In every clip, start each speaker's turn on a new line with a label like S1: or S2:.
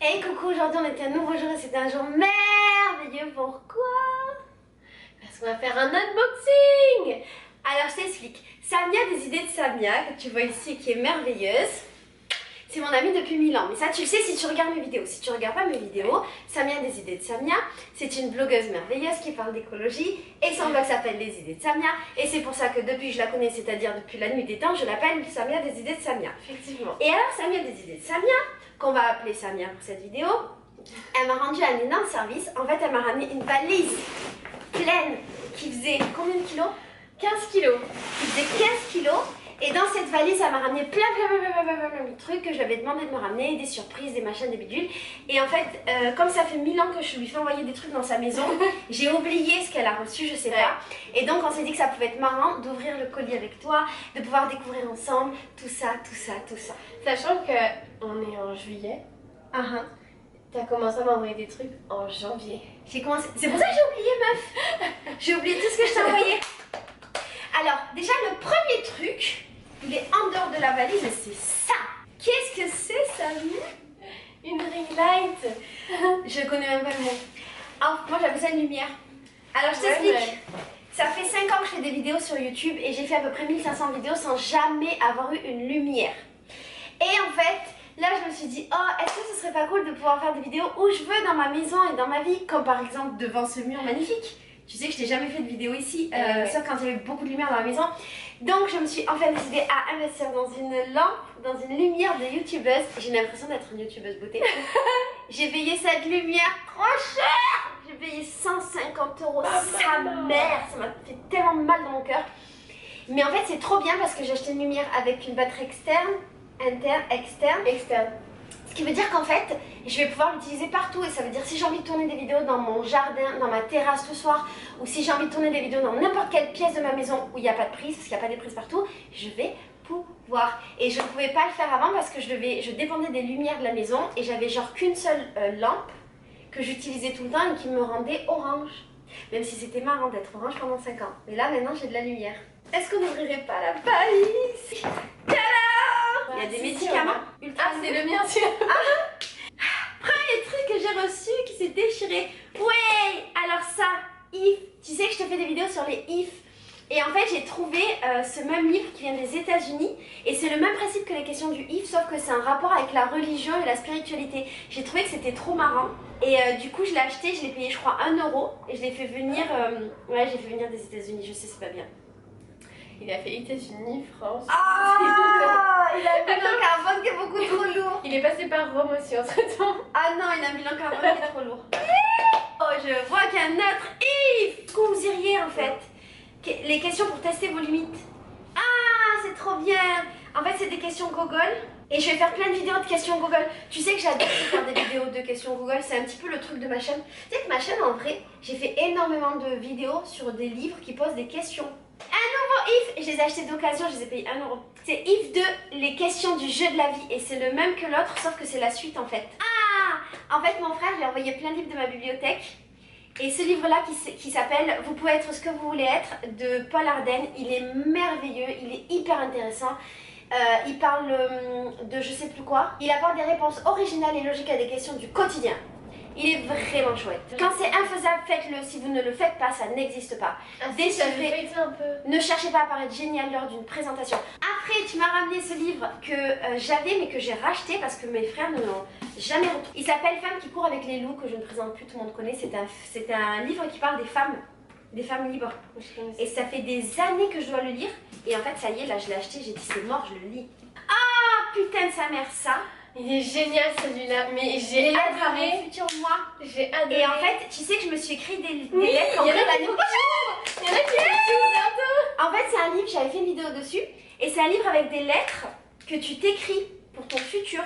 S1: Hey coucou, aujourd'hui on était un nouveau jour et c'était un jour merveilleux. Pourquoi? Parce qu'on va faire un unboxing. Alors je t'explique. Samia des idées de Samia, que tu vois ici, qui est merveilleuse. C'est mon amie depuis 1000 ans. Mais ça tu le sais si tu regardes mes vidéos. Si tu regardes pas mes vidéos, Samia des idées de Samia, c'est une blogueuse merveilleuse qui parle d'écologie. Et son blog s'appelle Les idées de Samia. Et c'est pour ça que depuis que je la connais, c'est-à-dire depuis la nuit des temps, je l'appelle Samia des idées de Samia.
S2: Effectivement.
S1: Et alors Samia des idées de Samia, qu'on va appeler Samia pour cette vidéo, elle m'a rendu un énorme service. En fait, elle m'a ramené une valise pleine qui faisait combien de kilos?
S2: 15 kilos.
S1: Qui faisait 15 kilos. Et dans cette valise, elle m'a ramené plein de trucs que je lui avais demandé de me ramener, des surprises, des machins, des bidules. Et en fait, comme ça fait 1000 ans que je lui fais envoyer des trucs dans sa maison, j'ai oublié ce qu'elle a reçu, je sais pas. Et donc on s'est dit que ça pouvait être marrant d'ouvrir le colis avec toi, de pouvoir découvrir ensemble tout ça.
S2: Sachant qu'on est en juillet, t'as commencé à m'envoyer des trucs en janvier.
S1: J'ai commencé. C'est pour ça que j'ai oublié, meuf. J'ai oublié tout ce que je t'ai envoyé. Alors, déjà, le premier truc, il est en dehors de la valise et c'est ça. Qu'est-ce que c'est, Samia?
S2: Une ring light.
S1: Je connais même pas le mot. Ah, moi, j'appelle ça une lumière. Alors, je t'explique.
S2: Ouais.
S1: Ça fait 5 ans que je fais des vidéos sur YouTube et j'ai fait à peu près 1500 vidéos sans jamais avoir eu une lumière. Et en fait, là, je me suis dit, oh, est-ce que ce serait pas cool de pouvoir faire des vidéos où je veux dans ma maison et dans ma vie, comme par exemple devant ce mur magnifique. Tu sais que je n'ai jamais fait de vidéo ici, sauf quand il y avait beaucoup de lumière dans la maison. Donc je me suis enfin décidée à investir dans une lampe, dans une lumière de youtubeuse. J'ai l'impression d'être une youtubeuse beauté. J'ai payé cette lumière trop cher. J'ai payé 150 €, sa mère. Ça m'a fait tellement mal dans mon cœur. Mais en fait c'est trop bien parce que j'ai acheté une lumière avec une batterie externe, externe. Ce qui veut dire qu'en fait, je vais pouvoir l'utiliser partout et ça veut dire si j'ai envie de tourner des vidéos dans mon jardin, dans ma terrasse ce soir, ou si j'ai envie de tourner des vidéos dans n'importe quelle pièce de ma maison où il n'y a pas de prise, parce qu'il n'y a pas de prise partout, je vais pouvoir. Et je ne pouvais pas le faire avant parce que je dépendais des lumières de la maison et j'avais genre qu'une seule lampe que j'utilisais tout le temps et qui me rendait orange. Même si c'était marrant d'être orange pendant 5 ans. Mais là maintenant j'ai de la lumière. Est-ce qu'on n'ouvrirait pas la valise? Il y a des médicaments ultra.
S2: Ah, c'est le mien, tu
S1: Premier truc que j'ai reçu qui s'est déchiré. Ouais, alors ça, IF. Tu sais que je te fais des vidéos sur les IF. Et en fait, j'ai trouvé ce même livre qui vient des États-Unis. Et c'est le même principe que les questions du IF, sauf que c'est un rapport avec la religion et la spiritualité. J'ai trouvé que c'était trop marrant. Et du coup, je l'ai acheté, je l'ai payé, je crois, 1 €. Et je l'ai fait venir. Ouais, j'ai fait venir des États-Unis, je sais, c'est pas bien.
S2: Il a fait États-Unis, France.
S1: Ah, il a un bilan carbone qui est beaucoup trop lourd.
S2: Il est passé par Rome aussi entre temps.
S1: Ah non, il a un bilan carbone qui est trop lourd. Oh, je vois qu'il y a un autre if. Que vous iriez en fait. Les questions pour tester vos limites. Ah, c'est trop bien. En fait, c'est des questions Google. Et je vais faire plein de vidéos de questions Google. Tu sais que j'adore faire des vidéos de questions Google. C'est un petit peu le truc de ma chaîne. Tu sais que ma chaîne, en vrai, j'ai fait énormément de vidéos sur des livres qui posent des questions. Un nouveau if, je les ai achetés d'occasion, je les ai payés 1 €. C'est if 2, les questions du jeu de la vie. Et c'est le même que l'autre, sauf que c'est la suite en fait. Ah, en fait, mon frère, j'ai envoyé plein de livres de ma bibliothèque. Et ce livre-là qui s'appelle Vous pouvez être ce que vous voulez être de Paul Ardenne, il est merveilleux, il est hyper intéressant. Il parle de je sais plus quoi. Il apporte des réponses originales et logiques à des questions du quotidien. Il est vraiment chouette. Quand c'est infaisable, faites-le. Si vous ne le faites pas, ça n'existe pas.
S2: Déchiffrez un peu.
S1: Ne cherchez pas à paraître génial lors d'une présentation. Après, tu m'as ramené ce livre que j'avais mais que j'ai racheté parce que mes frères ne l'ont jamais retrouvé. Il s'appelle Femmes qui courent avec les loups, que je ne présente plus, tout le monde connaît. C'est un livre qui parle des femmes libres. Et ça fait des années que je dois le lire. Et en fait, ça y est, là, je l'ai acheté, j'ai dit c'est mort, je le lis. Ah, putain de sa mère, ça.
S2: Il est génial celui-là, mais j'ai adoré.
S1: Mon futur moi.
S2: J'ai adoré.
S1: Et en fait, tu sais que je me suis écrit des lettres en
S2: il y en a
S1: l'année prochaine.
S2: Il y en a qui bientôt.
S1: En fait, c'est un livre, j'avais fait une vidéo dessus. Et c'est un livre avec des lettres que tu t'écris pour ton futur.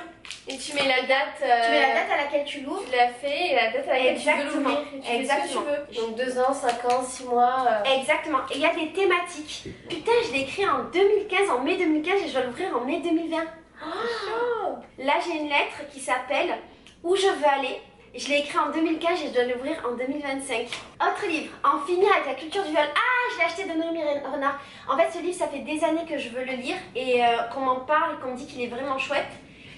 S2: Et tu mets la date.
S1: Tu mets la date à laquelle tu l'ouvres.
S2: Tu l'as fait et la date à laquelle tu veux l'ouvrir.
S1: Exactement.
S2: Ce que tu veux. Donc 2 ans, 5 ans, 6 mois.
S1: Exactement. Et il y a des thématiques. Putain, je l'ai écrit en 2015, en mai 2015 et je dois l'ouvrir en mai 2020.
S2: Oh.
S1: Là, j'ai une lettre qui s'appelle Où je veux aller. Je l'ai écrit en 2015 et je dois l'ouvrir en 2025. Autre livre, En finir avec la culture du viol. Ah, je l'ai acheté de Noémie Renard. En fait, ce livre, ça fait des années que je veux le lire et qu'on m'en parle et qu'on me dit qu'il est vraiment chouette.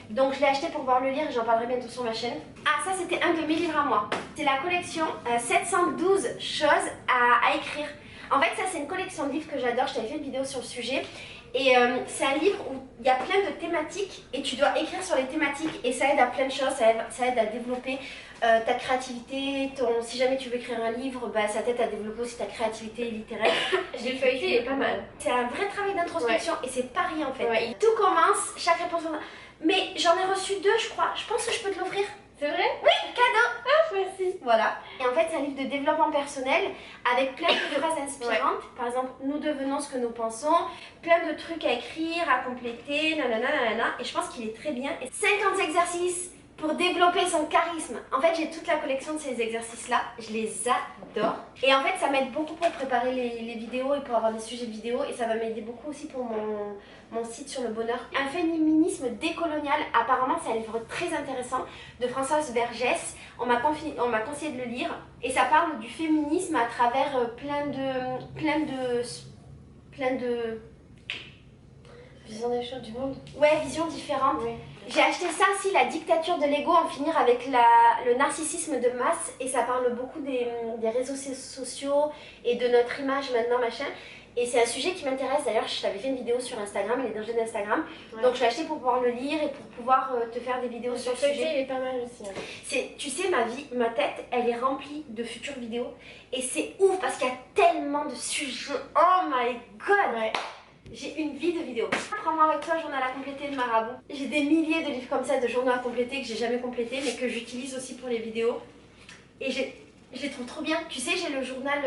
S1: Donc je l'ai acheté pour pouvoir le lire et j'en parlerai bientôt sur ma chaîne. Ah, ça c'était un de mes livres à moi. C'est la collection 712 choses à écrire. En fait, ça c'est une collection de livres que j'adore. Je t'avais fait une vidéo sur le sujet. Et c'est un livre où il y a plein de thématiques et tu dois écrire sur les thématiques et ça aide à plein de choses, ça aide à développer ta créativité, si jamais tu veux écrire un livre, bah, ça t'aide à développer aussi ta créativité littéraire.
S2: J'ai le feuilleté, il est pas mal.
S1: C'est un vrai travail d'introspection et c'est pas rien en fait.
S2: Ouais.
S1: Tout commence, chaque réponse... Mais j'en ai reçu 2 je crois, je pense que je peux te l'offrir.
S2: C'est vrai?
S1: Oui, cadeau.
S2: Ah, merci.
S1: Voilà. Et en fait, c'est un livre de développement personnel avec plein de phrases inspirantes. Ouais. Par exemple, nous devenons ce que nous pensons, plein de trucs à écrire, à compléter, nanana, nanana. Et je pense qu'il est très bien. Et 50 exercices pour développer son charisme. En fait, j'ai toute la collection de ces exercices-là. Je les adore. Et en fait, ça m'aide beaucoup pour préparer les vidéos et pour avoir des sujets de vidéos. Et ça va m'aider beaucoup aussi pour mon site sur le bonheur. Un féminisme décolonial, apparemment c'est un livre très intéressant de Françoise Vergès. On m'a conseillé de le lire et ça parle du féminisme à travers plein de
S2: vision des choses du monde.
S1: Ouais, visions différentes.
S2: Oui.
S1: J'ai acheté ça aussi, La dictature de l'ego, en finir avec le narcissisme de masse, et ça parle beaucoup des réseaux sociaux et de notre image maintenant, machin. Et c'est un sujet qui m'intéresse. D'ailleurs, je t'avais fait une vidéo sur Instagram, les dangers d'Instagram. Ouais. Donc je l'ai acheté pour pouvoir le lire et pour pouvoir te faire des vidéos sur le sujet.
S2: Il est pas mal aussi. Hein.
S1: Tu sais, ma tête, elle est remplie de futures vidéos. Et c'est ouf parce qu'il y a tellement de sujets. Oh my god! Ouais. J'ai une vie de vidéos. Prends-moi avec toi, journal à compléter de Marabout. J'ai des milliers de livres comme ça de journaux à compléter que j'ai jamais complété mais que j'utilise aussi pour les vidéos. Et je les trouve trop bien. Tu sais, j'ai le journal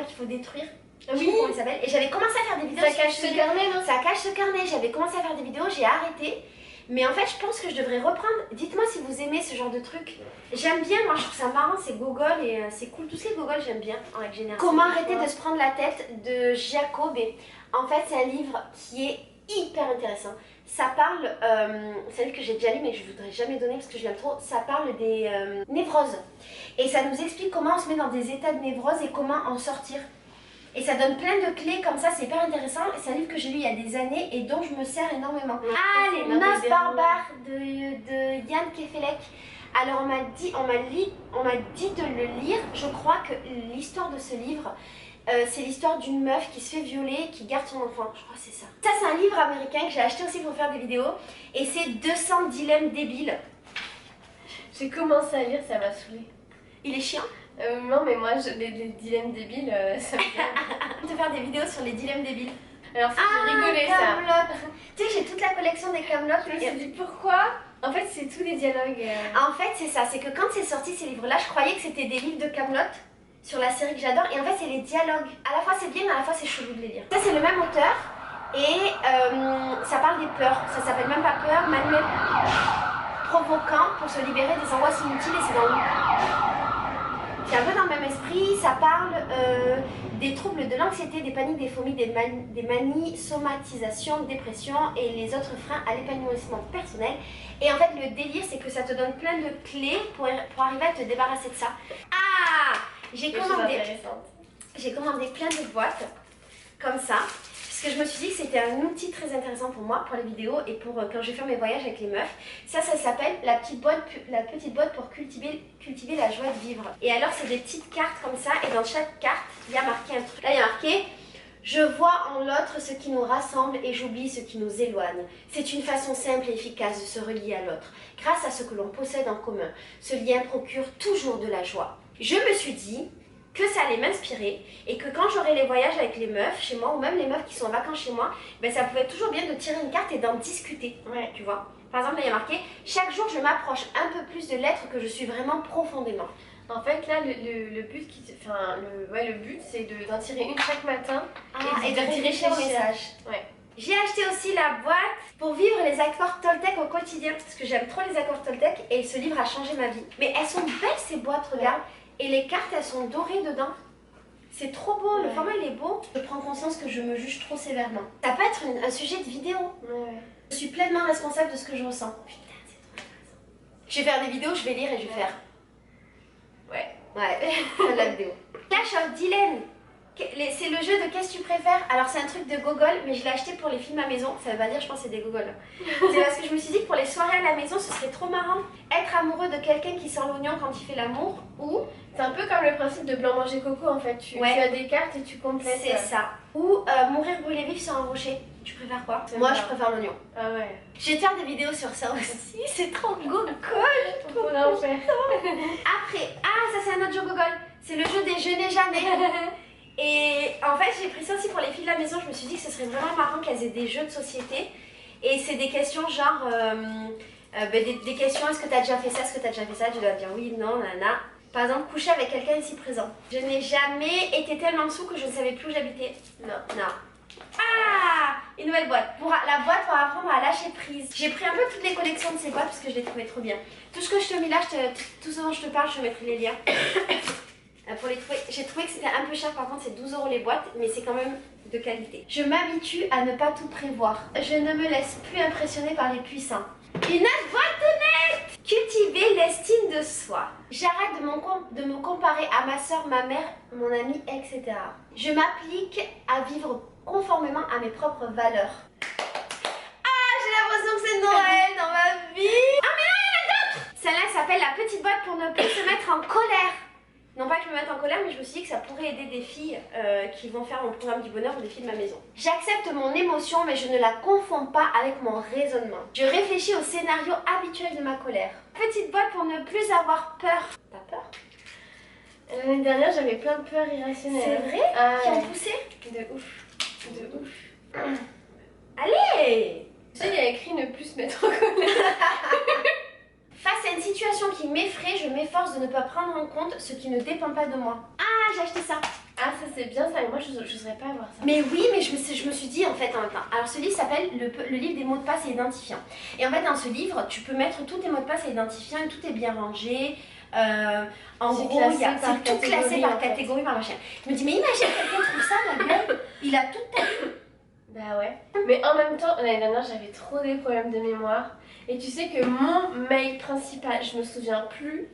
S1: qu'il faut détruire. Oui, comment il s'appelle. Et j'avais commencé à faire des vidéos.
S2: Ça cache ce carnet, non?
S1: Ça cache ce carnet. J'avais commencé à faire des vidéos, j'ai arrêté. Mais en fait, je pense que je devrais reprendre. Dites-moi si vous aimez ce genre de truc. J'aime bien, moi je trouve ça marrant, c'est gogol et c'est cool. Tout ce qui est gogol, j'aime bien en règle générale. Comment arrêter de se prendre la tête de Jacob. En fait, c'est un livre qui est hyper intéressant. Ça parle, c'est un livre que j'ai déjà lu mais que je ne voudrais jamais donner parce que je l'aime trop. Ça parle des névroses. Et ça nous explique comment on se met dans des états de névrose et comment en sortir. Et ça donne plein de clés comme ça, c'est hyper intéressant. C'est un livre que j'ai lu il y a des années et dont je me sers énormément. Ah, Les Noces barbares de Yann Kefelec. Alors on m'a dit de le lire. Je crois que l'histoire de ce livre, c'est l'histoire d'une meuf qui se fait violer et qui garde son enfant. Je crois que c'est ça. Ça c'est un livre américain que j'ai acheté aussi pour faire des vidéos. Et c'est 200 dilemmes débiles.
S2: J'ai commencé à lire, ça m'a saoulée.
S1: Il est chiant.
S2: Non mais moi les dilemmes débiles ça me fait...
S1: On va faire des vidéos sur les dilemmes débiles.
S2: Alors j'ai rigolé ça.
S1: Tu sais j'ai toute la collection des Kaamelott.
S2: Je me suis dit pourquoi. En fait c'est tous les dialogues.
S1: En fait c'est ça, c'est que quand c'est sorti ces livres là, je croyais que c'était des livres de Kaamelott sur la série que j'adore et en fait c'est les dialogues. À la fois c'est bien mais à la fois c'est chelou de les lire. Ça c'est le même auteur et ça parle des peurs. Ça s'appelle même pas peur, manuel provoquant pour se libérer des angoisses inutiles et c'est dans le... C'est un peu dans le même esprit, ça parle des troubles de l'anxiété, des paniques, des phobies, des manies, somatisation, dépression et les autres freins à l'épanouissement personnel. Et en fait, le délire, c'est que ça te donne plein de clés pour arriver à te débarrasser de ça. Ah! J'ai commandé plein de boîtes comme ça. Parce que je me suis dit que c'était un outil très intéressant pour moi, pour les vidéos et pour quand je vais faire mes voyages avec les meufs. Ça s'appelle la petite boîte pour cultiver la joie de vivre. Et alors c'est des petites cartes comme ça et dans chaque carte il y a marqué un truc. Là il y a marqué « Je vois en l'autre ce qui nous rassemble et j'oublie ce qui nous éloigne. C'est une façon simple et efficace de se relier à l'autre. Grâce à ce que l'on possède en commun, ce lien procure toujours de la joie. » Je me suis dit que ça allait m'inspirer et que quand j'aurai les voyages avec les meufs chez moi ou même les meufs qui sont en vacances chez moi, ben ça pouvait être toujours bien de tirer une carte et d'en discuter, ouais. Tu vois. Par exemple là il y a marqué « Chaque jour je m'approche un peu plus de l'être que je suis vraiment profondément ».
S2: En fait là le but le but c'est d'en tirer une chaque matin et de réfléchir au message. Ouais.
S1: J'ai acheté aussi la boîte pour vivre les accords Toltec au quotidien parce que j'aime trop les accords Toltec et ce livre a changé ma vie. Mais elles sont belles ces boîtes, regarde. Ouais. Et les cartes, elles sont dorées dedans. C'est trop beau, ouais. Le format il est beau. Je prends conscience que je me juge trop sévèrement. Ça peut être un sujet de vidéo. Ouais. Je suis pleinement responsable de ce que je ressens. Putain, c'est trop intéressant. Je vais faire des vidéos, je vais lire et je vais faire. Ouais. Fin de la vidéo. Clash of Dylan. C'est le jeu de qu'est-ce que tu préfères. Alors c'est un truc de gogol, mais je l'ai acheté pour les films à maison. Ça veut pas dire je pense que c'est des gogols. C'est parce que je me suis dit que pour les soirées à la maison ce serait trop marrant. Être amoureux de quelqu'un qui sent l'oignon quand il fait l'amour. Ou
S2: c'est un peu comme le principe de blanc manger coco en fait. Tu as des cartes et tu complètes.
S1: C'est ça. Ou mourir brûlé vif sur un rocher. Tu préfères quoi? Moi je préfère l'oignon.
S2: Ah ouais.
S1: Je vais te faire des vidéos sur ça aussi. C'est trop gogol.
S2: On en faire.
S1: Après, ça c'est un autre jeu gogol. C'est le jeu des je n'ai jamais. Et en fait, j'ai pris ça aussi pour les filles de la maison. Je me suis dit que ce serait vraiment marrant qu'elles aient des jeux de société. Et c'est des questions genre... des questions, est-ce que tu as déjà fait ça? Est-ce que tu as déjà fait ça? Tu dois dire oui, non, nana. Par exemple, coucher avec quelqu'un ici présent. Je n'ai jamais été tellement sous que je ne savais plus où j'habitais. Non. Ah, une nouvelle boîte. La boîte pour apprendre à lâcher prise. J'ai pris un peu toutes les collections de ces boîtes parce que je les trouvais trop bien. Tout ce que je te mets là, tout ce dont je te parle, je te mettrai les liens. Pour les trouver, j'ai trouvé que c'était un peu cher, par contre c'est 12 € les boîtes, mais c'est quand même de qualité. Je m'habitue à ne pas tout prévoir. Je ne me laisse plus impressionner par les puissants. Une autre boîte de net. Cultiver l'estime de soi. J'arrête de me comparer à ma soeur, ma mère, mon ami, etc. Je m'applique à vivre conformément à mes propres valeurs. Ah, j'ai l'impression que c'est Noël dans ma vie. Ah mais non, il y en a d'autres. Celle-là s'appelle la petite boîte pour ne plus se mettre en colère. Non pas que je me mette en colère, mais je me suis dit que ça pourrait aider des filles qui vont faire mon programme du bonheur ou des filles de ma maison. J'accepte mon émotion, mais je ne la confonds pas avec mon raisonnement. Je réfléchis au scénario habituel de ma colère. Petite boîte pour ne plus avoir peur. T'as peur?
S2: L'année dernière, j'avais plein de peurs irrationnelles.
S1: C'est vrai? Qui ont poussé?
S2: De ouf.
S1: Allez!
S2: Tu sais, il y a écrit ne plus se mettre en colère.
S1: Face à une situation qui m'effraie, je m'efforce de ne pas prendre en compte ce qui ne dépend pas de moi. Ah, j'ai acheté ça.
S2: Ah, ça c'est bien ça, mais moi je n'oserais pas avoir ça.
S1: Mais oui, mais je me suis dit en fait en même temps. Alors ce livre s'appelle le livre des mots de passe et identifiants. Et en fait dans ce livre, tu peux mettre tous tes mots de passe et identifiants et tout est bien rangé. En gros, c'est tout classé par catégorie, par machin. Je me dis, mais imagine quelqu'un trouve ça, ma gueule, il a toute ta vie.
S2: Bah ouais. Mais en même temps, l'année dernière, j'avais trop des problèmes de mémoire. Et tu sais que mon mail principal, je me souviens plus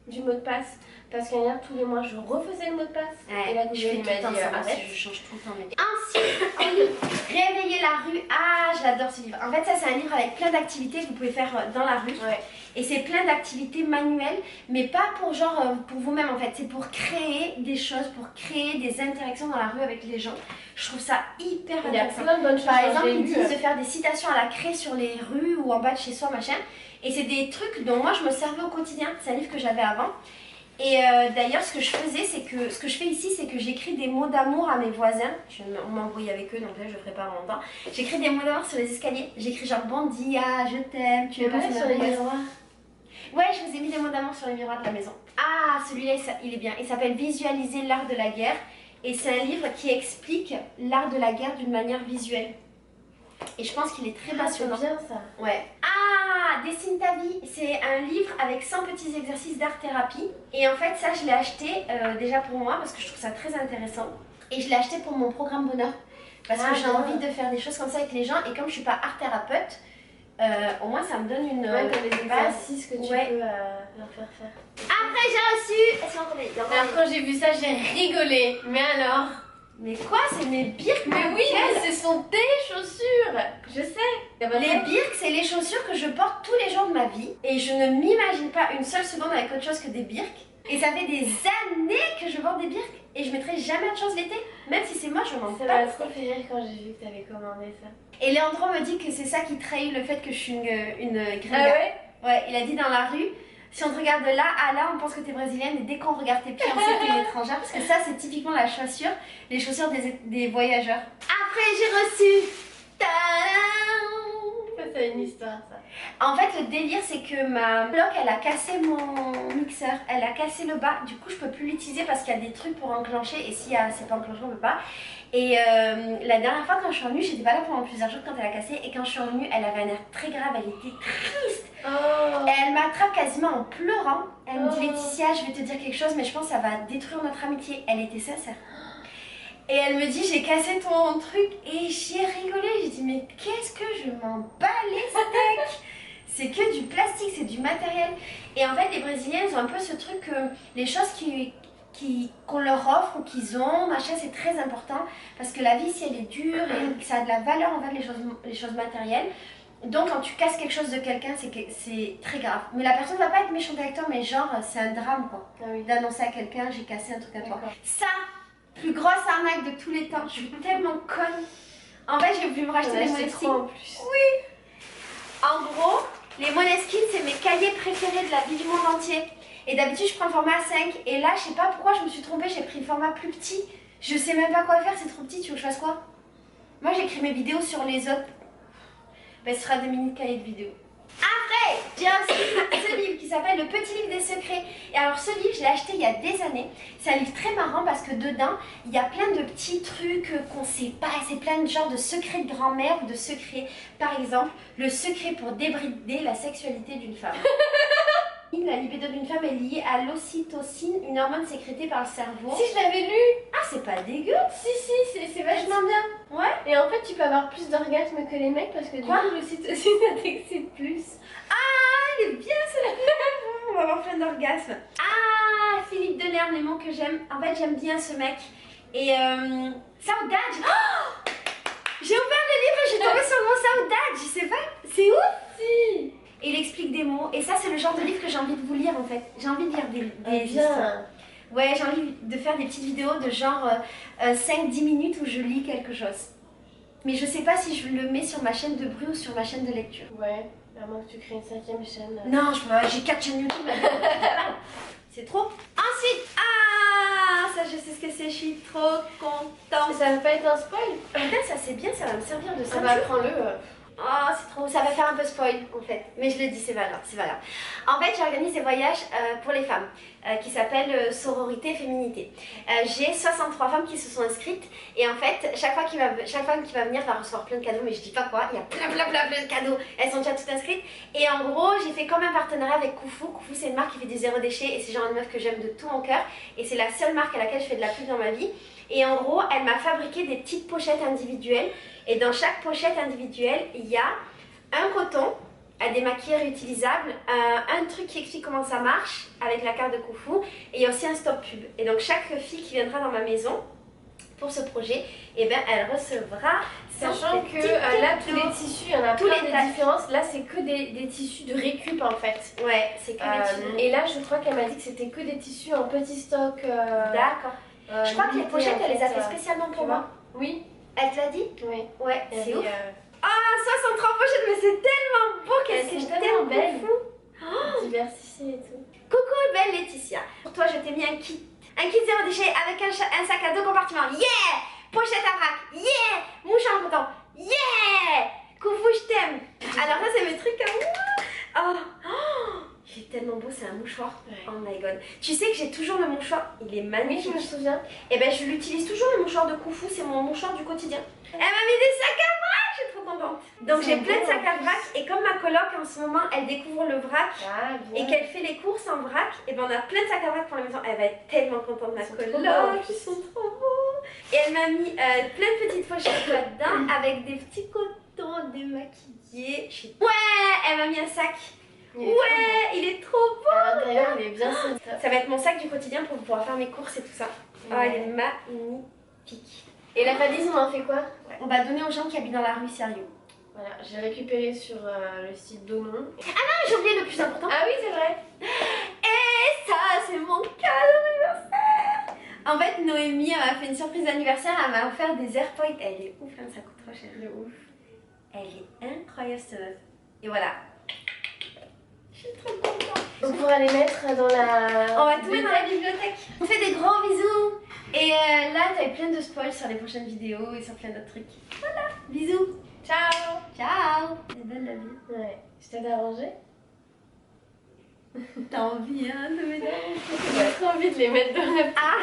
S2: du mot de passe. Parce qu'à tous les mois, je refaisais le mot de passe.
S1: Ouais,
S2: et là,
S1: je fais tout le temps ça,
S2: arrête.
S1: je change tout le temps. Ensuite, réveiller la rue. Ah, j'adore ce livre. En fait, ça, c'est un livre avec plein d'activités que vous pouvez faire dans la rue.
S2: Ouais.
S1: Et c'est plein d'activités manuelles, mais pas pour genre pour vous-même en fait. C'est pour créer des choses, pour créer des interactions dans la rue avec les gens. Je trouve ça hyper intéressant.
S2: Il y a plein de bonnes choses.
S1: Par exemple, ils disent de faire des citations à la craie sur les rues ou en bas de chez soi, machin. Et c'est des trucs dont moi je me servais au quotidien. C'est un livre que j'avais avant. Et d'ailleurs, ce que je faisais, ce que je fais ici, c'est que j'écris des mots d'amour à mes voisins. On m'embrouille avec eux, donc là je le ferai pas longtemps. J'écris des mots d'amour sur les escaliers. J'écris genre bon dia, je t'aime, tu es pas
S2: sur les miroirs.
S1: Ouais, je vous ai mis des mots d'amour sur les miroirs de la maison. Ah, celui-là, il est bien. Il s'appelle Visualiser l'art de la guerre. Et c'est un livre qui explique l'art de la guerre d'une manière visuelle. Et je pense qu'il est très passionnant.
S2: C'est bien ça.
S1: Ouais. Ah, Dessine ta vie. C'est un livre avec 100 petits exercices d'art-thérapie. Et en fait, ça, je l'ai acheté déjà pour moi parce que je trouve ça très intéressant. Et je l'ai acheté pour mon programme bonheur. Parce que j'ai envie de faire des choses comme ça avec les gens. Et comme je suis pas art-thérapeute, au moins ça me donne une
S2: ouais, t'as des exercices que tu peux leur faire faire.
S1: Après j'ai reçu... Est-ce qu'on connaît?
S2: Alors quand j'ai vu ça j'ai rigolé. Mais alors?
S1: Mais quoi? C'est mes birks?
S2: Mais oui, mais ce sont tes chaussures. Je sais.
S1: Les birks, c'est les chaussures que je porte tous les jours de ma vie. Et je ne m'imagine pas une seule seconde avec autre chose que des birks. Et ça fait des années que je porte des birks. Et je mettrai jamais autre chose l'été. Même si c'est moi, je m'en
S2: Ça m'a trop fait rire quand j'ai vu que t'avais commandé ça.
S1: Et Léandro me dit que c'est ça qui trahit le fait que je suis une gringa.
S2: Ah ouais?
S1: Ouais, il a dit dans la rue, si on te regarde de là à là, on pense que t'es brésilienne. Et dès qu'on regarde tes pieds, on sait que t'es une étrangère. Parce que ça, c'est typiquement la chaussure, les chaussures des voyageurs. Après, j'ai reçu...
S2: Ça, c'est une histoire, ça.
S1: En fait, le délire, c'est que ma bloc, elle a cassé mon mixeur. Elle a cassé le bas. Du coup, je peux plus l'utiliser parce qu'il y a des trucs pour enclencher. Et si c'est pas enclenché, on peut pas. Et la dernière fois, quand je suis revenue, j'étais pas là pendant plusieurs jours quand elle a cassé. Et quand je suis revenue, elle avait un air très grave. Elle était triste.
S2: Oh.
S1: Et elle m'attrape quasiment en pleurant. Elle me dit, Laetitia, je vais te dire quelque chose, mais je pense que ça va détruire notre amitié. Elle était sincère. Et elle me dit, j'ai cassé ton truc. Et j'ai rigolé. J'ai dit, mais qu'est-ce que je m'en bats les steaks. C'est que du plastique, c'est du matériel. Et en fait, les Brésiliens, ils ont un peu ce truc que les choses qui qu'on leur offre ou qu'ils ont, machin, c'est très important parce que la vie, si elle est dure et que ça a de la valeur envers les choses matérielles, donc quand tu casses quelque chose de quelqu'un, c'est très grave. Mais la personne va pas être méchante avec toi, mais genre c'est un drame quoi.
S2: Ah oui.
S1: D'annoncer à quelqu'un j'ai cassé un truc à toi.
S2: D'accord.
S1: Ça, plus grosse arnaque de tous les temps, je suis tellement conne. En fait j'ai voulu me racheter des Måneskin.
S2: En plus.
S1: Oui. En gros, les Måneskin c'est mes cahiers préférés de la vie du monde entier. Et d'habitude je prends le format A5 et là je sais pas pourquoi je me suis trompée, j'ai pris le format plus petit. Je sais même pas quoi faire, c'est trop petit, tu veux que je fasse quoi? Moi j'écris mes vidéos sur les autres. Ben, ce sera des mini cahiers de vidéo. Après, j'ai aussi ce livre qui s'appelle Le Petit Livre des Secrets. Et alors ce livre, je l'ai acheté il y a des années. C'est un livre très marrant parce que dedans, il y a plein de petits trucs qu'on sait pas. C'est plein de genres de secrets de grand-mère ou de secrets. Par exemple, le secret pour débrider la sexualité d'une femme. La libido d'une femme est liée à l'ocytocine, une hormone sécrétée par le cerveau.
S2: Si, je l'avais lu.
S1: Ah, c'est pas dégueu.
S2: Si, c'est vachement bien.
S1: Ouais.
S2: Et en fait, tu peux avoir plus d'orgasmes que les mecs parce que du coup, l'ocytocine, ça t'excite plus.
S1: Ah, il est bien celui-là. On va avoir plein d'orgasmes. Ah, Philippe Delerme, les mots que j'aime. En fait, j'aime bien ce mec. Et Saudade. Oh, j'ai ouvert le livre et j'ai tombé sur le mot Saudade. Je sais pas, c'est ouf.
S2: Si.
S1: Et il explique des mots. Et ça, c'est le genre de livre que j'ai envie de vous lire en fait. J'ai envie de lire des histoires. Ouais, j'ai envie de faire des petites vidéos de genre 5-10 minutes où je lis quelque chose. Mais je sais pas si je le mets sur ma chaîne de bruit ou sur ma chaîne de lecture.
S2: Ouais, à moins que tu crées une 5e chaîne.
S1: Non, j'ai 4 chaînes YouTube. C'est trop. Ensuite, ça je sais ce que c'est, je suis trop contente.
S2: Ça va pas être un spoil?
S1: Peut-être ça c'est bien, ça va me servir de ça.
S2: Ça va prendre le.
S1: Oh, c'est trop, ça va faire un peu spoil en fait, mais je le dis, c'est pas grave, c'est pas grave. En fait, j'organise des voyages pour les femmes qui s'appellent Sororité Féminité. J'ai 63 femmes qui se sont inscrites et en fait, chaque femme qui va venir va recevoir plein de cadeaux, mais je dis pas quoi, il y a plein de cadeaux, elles sont déjà toutes inscrites. Et en gros, j'ai fait comme un partenariat avec Koufou. Koufou, c'est une marque qui fait du zéro déchet et c'est genre une meuf que j'aime de tout mon cœur et c'est la seule marque à laquelle je fais de la pub dans ma vie. Et en gros, elle m'a fabriqué des petites pochettes individuelles. Et dans chaque pochette individuelle, il y a un coton, à démaquiller réutilisable, un truc qui explique comment ça marche avec la carte de Koufou. Et il y a aussi un stop pub. Et donc chaque fille qui viendra dans ma maison pour ce projet, eh ben, elle recevra...
S2: Sachant que là, tous les tissus, il y en a
S1: tous
S2: plein
S1: les
S2: de différences. Là, c'est que des tissus de récup en fait.
S1: Ouais, c'est que des tissus.
S2: Et là, je crois qu'elle m'a dit que c'était que des tissus en petit stock.
S1: D'accord. Je crois que les pochettes, elle les a fait spécialement pour moi.
S2: Oui.
S1: Elle te l'a dit?
S2: Oui.
S1: Ouais, c'est ouf.
S2: Ah,
S1: 63 pochettes, mais c'est tellement beau, qu'elles sont tellement
S2: belles.
S1: fou.
S2: Diversifiées et tout.
S1: Coucou belle Laetitia. Pour toi, je t'ai mis un kit zéro déchet avec un sac à 2 compartiments. Yeah! Pochette à vrac. Yeah! Mouche en coton. Yeah! Koufou, je t'aime. Alors ça, c'est mes trucs à moi. Oh, il est tellement beau, c'est un mouchoir.
S2: Ouais.
S1: Oh my god. Tu sais que j'ai toujours le mouchoir, il est
S2: Oui,
S1: magnifique.
S2: je me souviens.
S1: Et ben je l'utilise toujours, le mouchoir de Koufou, c'est mon mouchoir du quotidien. Elle m'a mis des sacs à vrac, je suis trop contente. Donc j'ai plein de sacs à vrac et comme ma coloc en ce moment, elle découvre le vrac et qu'elle fait les courses en vrac, et ben on a plein de sacs à vrac pour la maison. Elle va être tellement contente de ma coloc, ils sont trop beaux. Et elle m'a mis plein de petites pochettes là-dedans avec des petits cotons démaquillés. Ouais, elle m'a mis un sac. Ouais, il est trop beau.
S2: À l'intérieur, il est bien solide.
S1: Ça va être mon sac du quotidien pour pouvoir faire mes courses et tout ça. Oh, elle est magnifique.
S2: Et la valise, on en fait quoi?
S1: On va donner aux gens qui habitent dans la rue, sérieux.
S2: Voilà, j'ai récupéré sur le site Domon.
S1: Ah, j'ai oublié le plus important.
S2: Ah oui, c'est vrai.
S1: Et ça, c'est mon cadeau d'anniversaire. En fait, Noémie, elle m'a fait une surprise d'anniversaire. Elle m'a offert des AirPods. Elle est ouf, hein, ça coûte trop cher.
S2: De ouf.
S1: Elle est incroyable, cette meuf. Et voilà. Je suis trop contente.
S2: On pourra les mettre dans la...
S1: On va tout mettre dans la bibliothèque. On fait des gros bisous. Et là, t'as eu plein de spoils sur les prochaines vidéos et sur plein d'autres trucs. Voilà, bisous.
S2: Ciao.
S1: Ciao. C'est belle la vie.
S2: Ouais. Je t'aide à ranger?
S1: T'as envie, hein, de m'aider?
S2: J'ai trop envie de les mettre dans la...
S1: Ah